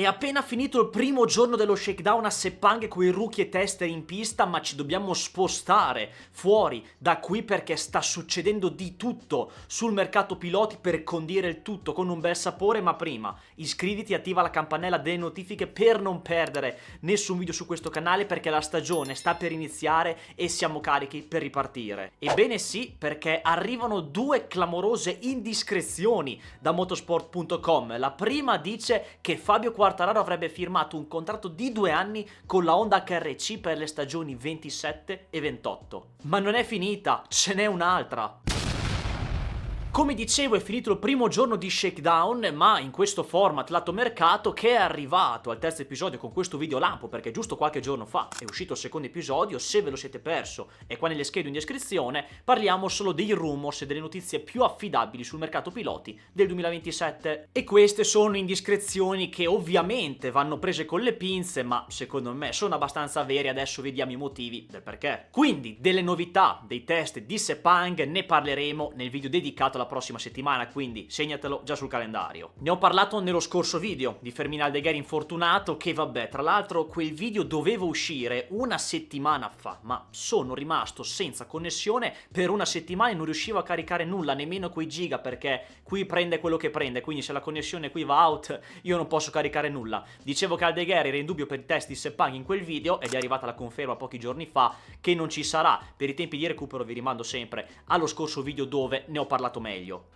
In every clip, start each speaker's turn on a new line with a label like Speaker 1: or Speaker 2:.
Speaker 1: È appena finito il primo giorno dello shakedown a Sepang con i rookie e tester in pista, ma ci dobbiamo spostare fuori da qui perché sta succedendo di tutto sul mercato piloti per condire il tutto con un bel sapore. Ma prima iscriviti e attiva la campanella delle notifiche per non perdere nessun video su questo canale, perché la stagione sta per iniziare e siamo carichi per ripartire. Ebbene sì, perché arrivano due clamorose indiscrezioni da motorsport.com. La prima dice che Fabio Quartararo avrebbe firmato un contratto di 2 anni con la Honda HRC per le stagioni 27 e 28. Ma non è finita, ce n'è un'altra. Come dicevo, è finito il primo giorno di shakedown, ma in questo format lato mercato, che è arrivato al terzo episodio con questo video lampo, perché giusto qualche giorno fa è uscito il secondo episodio. Se ve lo siete perso è qua nelle schede in descrizione. Parliamo solo dei rumors e delle notizie più affidabili sul mercato piloti del 2027, e queste sono indiscrezioni che ovviamente vanno prese con le pinze, ma secondo me sono abbastanza vere. Adesso vediamo i motivi del perché. Quindi delle novità dei test di Sepang ne parleremo nel video dedicato la prossima settimana, quindi segnatelo già sul calendario. Ne ho parlato nello scorso video di Fermin Aldeguer infortunato, che vabbè, tra l'altro quel video doveva uscire una settimana fa, ma sono rimasto senza connessione per una settimana e non riuscivo a caricare nulla, nemmeno quei giga, perché qui prende quello che prende, quindi se la connessione qui va out io non posso caricare nulla. Dicevo che Aldeguer era in dubbio per il test di Sepang in quel video ed è arrivata la conferma pochi giorni fa che non ci sarà. Per i tempi di recupero vi rimando sempre allo scorso video dove ne ho parlato meglio.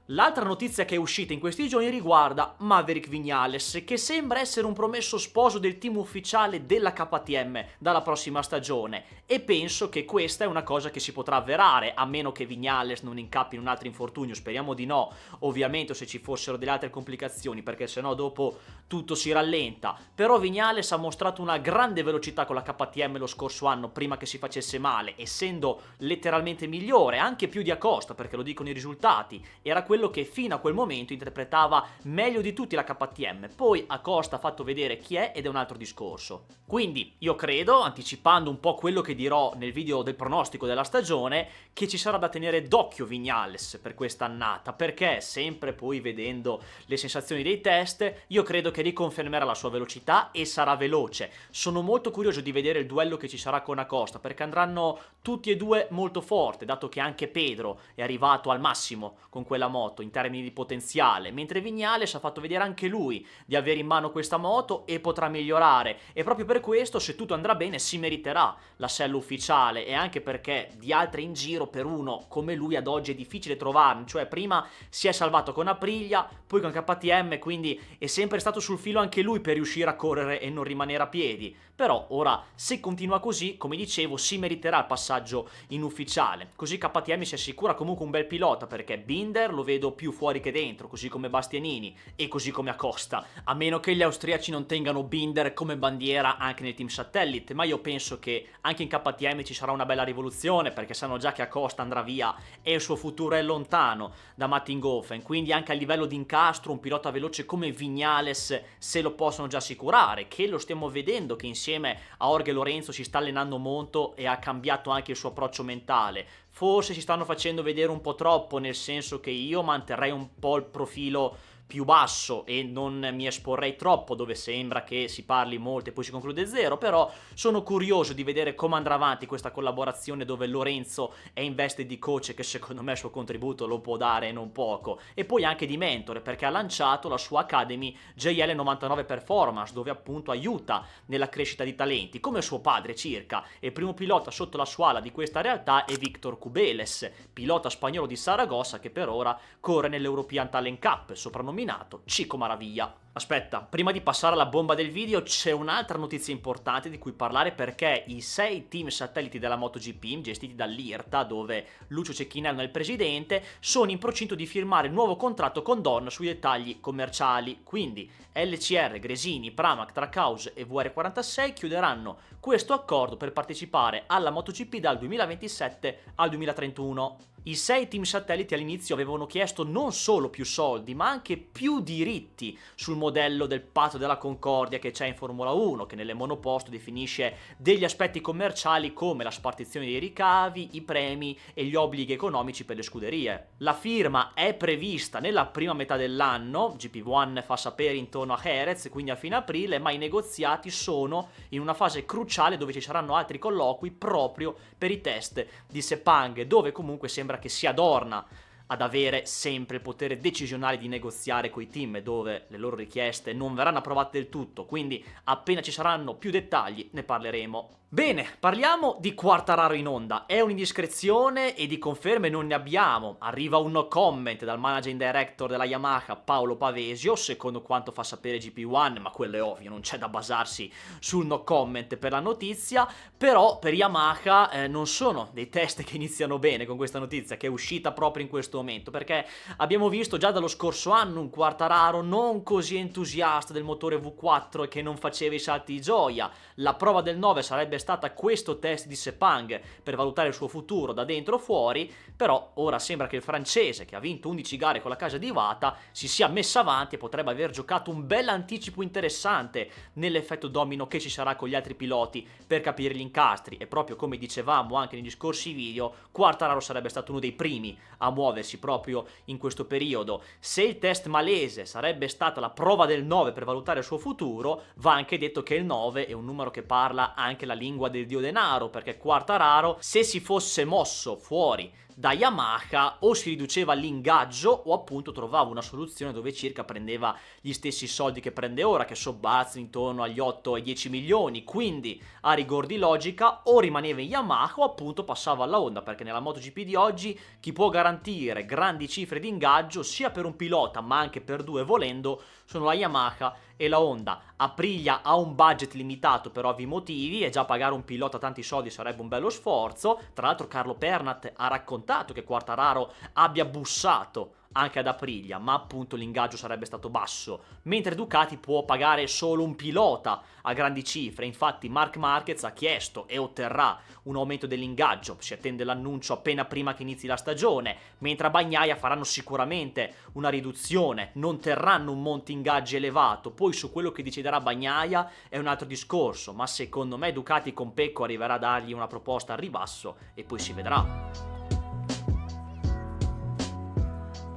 Speaker 1: L'altra notizia che è uscita in questi giorni riguarda Maverick Viñales, che sembra essere un promesso sposo del team ufficiale della KTM dalla prossima stagione, e penso che questa è una cosa che si potrà avverare, a meno che Viñales non incappi in un altro infortunio. Speriamo di no, ovviamente, se ci fossero delle altre complicazioni, perché sennò dopo tutto si rallenta. Però Viñales ha mostrato una grande velocità con la KTM lo scorso anno prima che si facesse male, essendo letteralmente migliore, anche più di Acosta, perché lo dicono i risultati. Era quello che fino a quel momento interpretava meglio di tutti la KTM. Poi Acosta ha fatto vedere chi è ed è un altro discorso. Quindi io credo, anticipando un po' quello che dirò nel video del pronostico della stagione, che ci sarà da tenere d'occhio Viñales per quest'annata, perché sempre poi vedendo le sensazioni dei test io credo che riconfermerà la sua velocità e sarà veloce. Sono molto curioso di vedere il duello che ci sarà con Acosta, perché andranno tutti e due molto forte, dato che anche Pedro è arrivato al massimo con quella moto in termini di potenziale, mentre Viñales ha fatto vedere anche lui di avere in mano questa moto e potrà migliorare, e proprio per questo, se tutto andrà bene, si meriterà la sella ufficiale, e anche perché di altri in giro per uno come lui ad oggi è difficile trovarne. Cioè prima si è salvato con Aprilia, poi con KTM, quindi è sempre stato sul filo anche lui per riuscire a correre e non rimanere a piedi. Però ora, se continua così, come dicevo, si meriterà il passaggio in ufficiale, così KTM si assicura comunque un bel pilota, perché Binder lo vedo più fuori che dentro, così come Bastianini e così come Acosta, a meno che gli austriaci non tengano Binder come bandiera anche nel team satellite. Ma io penso che anche in KTM ci sarà una bella rivoluzione, perché sanno già che Acosta andrà via e il suo futuro è lontano da Mattinghofen, quindi anche a livello di incastro un pilota veloce come Viñales se lo possono già assicurare, che lo stiamo vedendo che insieme a Jorge Lorenzo si sta allenando molto e ha cambiato anche il suo approccio mentale. Forse si stanno facendo vedere un po' troppo, nel senso che io manterrei un po' il profilo più basso e non mi esporrei troppo dove sembra che si parli molto e poi si conclude zero. Però sono curioso di vedere come andrà avanti questa collaborazione, dove Lorenzo è in veste di coach, che secondo me il suo contributo lo può dare e non poco, e poi anche di mentore, perché ha lanciato la sua Academy JL99 Performance, dove appunto aiuta nella crescita di talenti come suo padre circa. E il primo pilota sotto la sua ala di questa realtà è Víctor Cubeles, pilota spagnolo di Saragossa, che per ora corre nell'European Talent Cup, soprannominato Chico Maravilla. Aspetta, prima di passare alla bomba del video c'è un'altra notizia importante di cui parlare, perché i 6 team satelliti della MotoGP gestiti dall'IRTA, dove Lucio Cecchinello è il presidente, sono in procinto di firmare il nuovo contratto con Dorna sui dettagli commerciali. Quindi LCR, Gresini, Pramac, Trackhouse e VR46 chiuderanno questo accordo per partecipare alla MotoGP dal 2027 al 2031. I 6 team satelliti all'inizio avevano chiesto non solo più soldi, ma anche più diritti sul modello del patto della concordia che c'è in Formula 1, che nelle monoposto definisce degli aspetti commerciali come la spartizione dei ricavi, i premi e gli obblighi economici per le scuderie. La firma è prevista nella prima metà dell'anno, GP1 fa sapere intorno a Jerez, quindi a fine aprile, ma i negoziati sono in una fase cruciale dove ci saranno altri colloqui proprio per i test di Sepang, dove comunque sembra che sia Dorna ad avere sempre il potere decisionale di negoziare coi team, dove le loro richieste non verranno approvate del tutto, quindi appena ci saranno più dettagli ne parleremo. Bene, parliamo di Quartararo in Honda. È un'indiscrezione e di conferme non ne abbiamo. Arriva un no comment dal managing director della Yamaha, Paolo Pavesio, secondo quanto fa sapere GP1, ma quello è ovvio, non c'è da basarsi sul no comment per la notizia. Però per Yamaha non sono dei test che iniziano bene con questa notizia, che è uscita proprio in questo momento, perché abbiamo visto già dallo scorso anno un Quartararo non così entusiasta del motore V4 e che non faceva i salti di gioia. La prova del 9 sarebbe stata questo test di Sepang per valutare il suo futuro da dentro o fuori, però ora sembra che il francese, che ha vinto 11 gare con la casa di Iwata, si sia messo avanti e potrebbe aver giocato un bel anticipo interessante nell'effetto domino che ci sarà con gli altri piloti per capire gli incastri, e proprio come dicevamo anche negli scorsi video, Quartararo sarebbe stato uno dei primi a muoversi proprio in questo periodo. Se il test malese sarebbe stata la prova del 9 per valutare il suo futuro, va anche detto che il 9 è un numero che parla anche la lingua del dio denaro, perché Quartararo, se si fosse mosso fuori da Yamaha, o si riduceva l'ingaggio o appunto trovava una soluzione dove circa prendeva gli stessi soldi che prende ora, che sobbalzano intorno agli 8 ai 10 milioni, quindi a rigor di logica o rimaneva in Yamaha o appunto passava alla Honda, perché nella MotoGP di oggi chi può garantire grandi cifre di ingaggio sia per un pilota ma anche per due volendo sono la Yamaha e la Honda. Aprilia ha un budget limitato per ovvi motivi e già pagare un pilota tanti soldi sarebbe un bello sforzo. Tra l'altro Carlo Pernat ha raccontato che Quartararo abbia bussato anche ad Aprilia, ma appunto l'ingaggio sarebbe stato basso, mentre Ducati può pagare solo un pilota a grandi cifre. Infatti Marc Marquez ha chiesto e otterrà un aumento dell'ingaggio, si attende l'annuncio appena prima che inizi la stagione, mentre a Bagnaia faranno sicuramente una riduzione, non terranno un monte ingaggi elevato. Poi su quello che deciderà Bagnaia è un altro discorso, ma secondo me Ducati con Pecco arriverà a dargli una proposta al ribasso e poi si vedrà.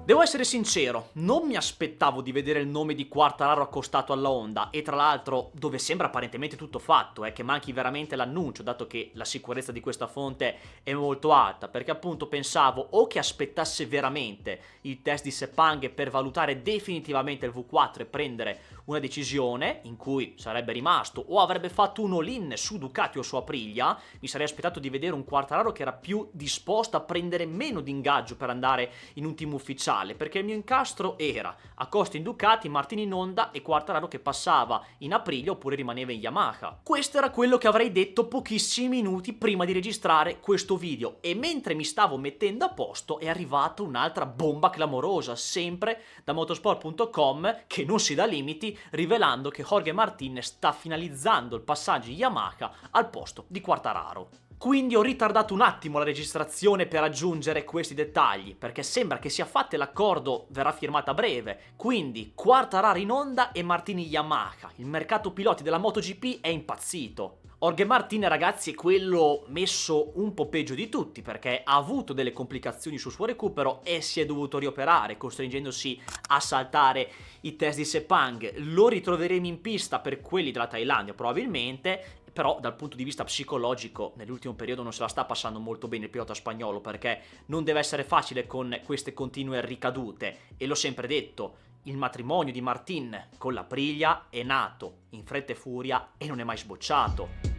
Speaker 1: Devo essere sincero, non mi aspettavo di vedere il nome di Quartararo accostato alla Honda, e tra l'altro dove sembra apparentemente tutto fatto, che manchi veramente l'annuncio, dato che la sicurezza di questa fonte è molto alta, perché appunto pensavo o che aspettasse veramente il test di Sepang per valutare definitivamente il V4 e prendere una decisione in cui sarebbe rimasto o avrebbe fatto un all-in su Ducati o su Aprilia. Mi sarei aspettato di vedere un Quartararo che era più disposto a prendere meno di ingaggio per andare in un team ufficiale, perché il mio incastro era Acosta in Ducati, Martini in Honda e Quartararo che passava in Aprilia oppure rimaneva in Yamaha. Questo era quello che avrei detto pochissimi minuti prima di registrare questo video, e mentre mi stavo mettendo a posto è arrivata un'altra bomba clamorosa, sempre da motorsport.com, che non si dà limiti, rivelando che Jorge Martinez sta finalizzando il passaggio in Yamaha al posto di Quartararo. Quindi ho ritardato un attimo la registrazione per aggiungere questi dettagli, perché sembra che sia fatto l'accordo verrà firmato a breve. Quindi Quartararo in Honda e Martini Yamaha. Il mercato piloti della MotoGP è impazzito. Jorge Martinez, ragazzi, è quello messo un po' peggio di tutti, perché ha avuto delle complicazioni sul suo recupero e si è dovuto rioperare, costringendosi a saltare i test di Sepang. Lo ritroveremo in pista per quelli della Thailandia probabilmente, però dal punto di vista psicologico nell'ultimo periodo non se la sta passando molto bene il pilota spagnolo, perché non deve essere facile con queste continue ricadute, e l'ho sempre detto, il matrimonio di Martin con l'Aprilia è nato in fretta e furia e non è mai sbocciato.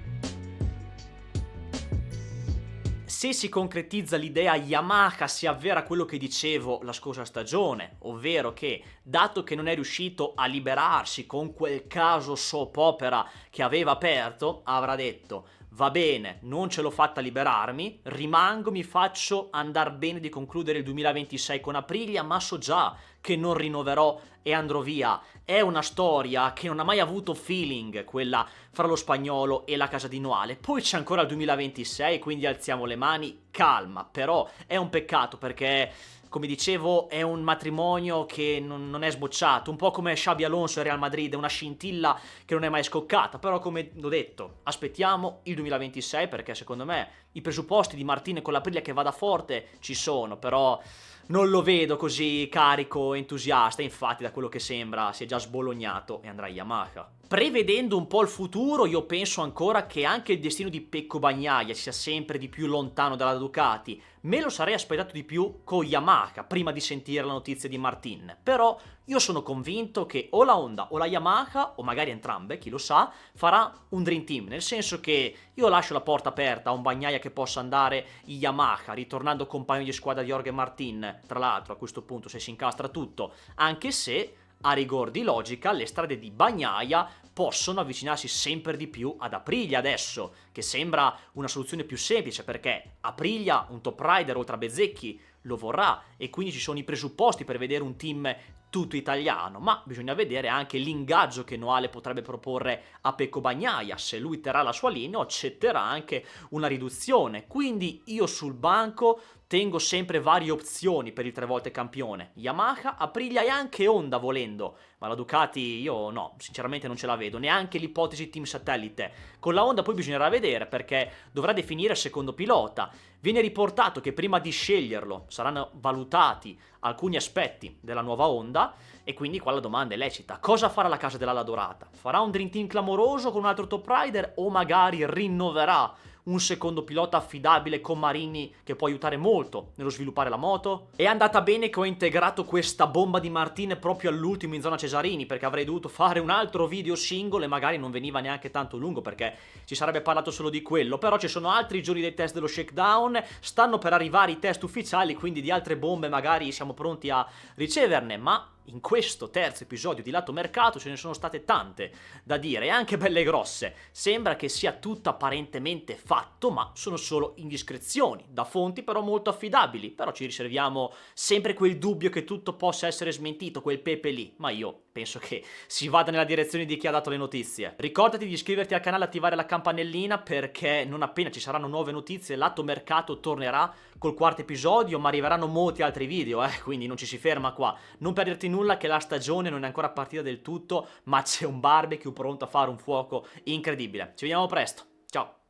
Speaker 1: Se si concretizza l'idea Yamaha si avvera quello che dicevo la scorsa stagione, ovvero che, dato che non è riuscito a liberarsi con quel caso soap opera che aveva aperto, avrà detto: va bene, non ce l'ho fatta liberarmi, rimango, mi faccio andar bene di concludere il 2026 con Aprilia, ma so già che non rinnoverò e andrò via. È una storia che non ha mai avuto feeling, quella fra lo spagnolo e la casa di Noale. Poi c'è ancora il 2026, quindi alziamo le mani, calma. Però è un peccato, perché come dicevo, è un matrimonio che non è sbocciato, un po' come Xabi Alonso e Real Madrid, è una scintilla che non è mai scoccata, però come l'ho detto, aspettiamo il 2026 perché secondo me i presupposti di Martin con l'Aprilia che vada forte ci sono, però non lo vedo così carico, entusiasta, infatti da quello che sembra si è già sbolognato e andrà a Yamaha. Prevedendo un po' il futuro, io penso ancora che anche il destino di Pecco Bagnaia sia sempre di più lontano dalla Ducati. Me lo sarei aspettato di più con Yamaha, prima di sentire la notizia di Martin. Però io sono convinto che o la Honda o la Yamaha, o magari entrambe, chi lo sa, farà un Dream Team. Nel senso che io lascio la porta aperta a un Bagnaia che possa andare in Yamaha, ritornando compagno di squadra di Jorge Martin. Tra l'altro, a questo punto, se si incastra tutto, anche se a rigor di logica, le strade di Bagnaia possono avvicinarsi sempre di più ad Aprilia adesso, che sembra una soluzione più semplice perché Aprilia, un top rider oltre a Bezzecchi, lo vorrà e quindi ci sono i presupposti per vedere un team tutto italiano, ma bisogna vedere anche l'ingaggio che Noale potrebbe proporre a Pecco Bagnaia. Se lui terrà la sua linea, accetterà anche una riduzione. Quindi io sul banco tengo sempre varie opzioni per il 3 volte campione: Yamaha, Aprilia e anche Honda volendo, ma la Ducati io no, sinceramente non ce la vedo, neanche l'ipotesi team satellite. Con la Honda poi bisognerà vedere perché dovrà definire il secondo pilota. Viene riportato che prima di sceglierlo saranno valutati alcuni aspetti della nuova Honda e quindi qua la domanda è lecita: cosa farà la casa dell'Ala Dorata? Farà un Dream Team clamoroso con un altro top rider o magari rinnoverà un secondo pilota affidabile con Marini che può aiutare molto nello sviluppare la moto? È andata bene che ho integrato questa bomba di Martin proprio all'ultimo in zona Cesarini, perché avrei dovuto fare un altro video singolo e magari non veniva neanche tanto lungo perché ci sarebbe parlato solo di quello. Però ci sono altri giorni dei test dello shakedown, stanno per arrivare i test ufficiali, quindi di altre bombe magari siamo pronti a riceverne, ma in questo terzo episodio di Lato Mercato ce ne sono state tante da dire e anche belle grosse. Sembra che sia tutto apparentemente fatto, ma sono solo indiscrezioni, da fonti però molto affidabili. Però ci riserviamo sempre quel dubbio che tutto possa essere smentito, quel pepe lì, ma io penso che si vada nella direzione di chi ha dato le notizie. Ricordati di iscriverti al canale e attivare la campanellina perché non appena ci saranno nuove notizie Lato Mercato tornerà col 4º episodio, ma arriveranno molti altri video, quindi non ci si ferma qua. Non perderti nulla che la stagione non è ancora partita del tutto, ma c'è un barbecue pronto a fare un fuoco incredibile. Ci vediamo presto, ciao!